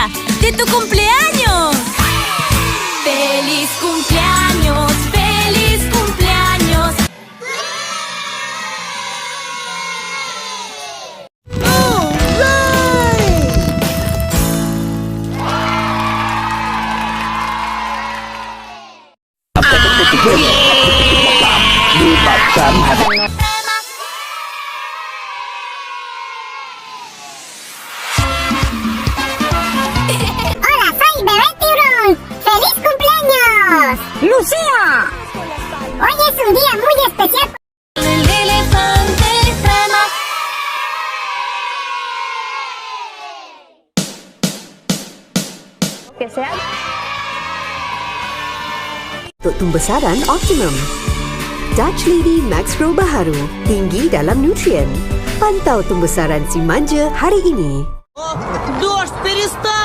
día de tu cumpleaños. ¡Feliz cumpleaños! ¡Feliz cumpleaños! Hola, soy Bebé Tiburón. ¡Feliz cumpleaños! ¡Lucía! Hoy es un día muy especial. El elefante trama. Que sea. Untuk pembesaran optimum. Dutch Lady Max Grow baharu, tinggi dalam nutrien. Pantau pembesaran si manja hari ini. Дождь, перестань!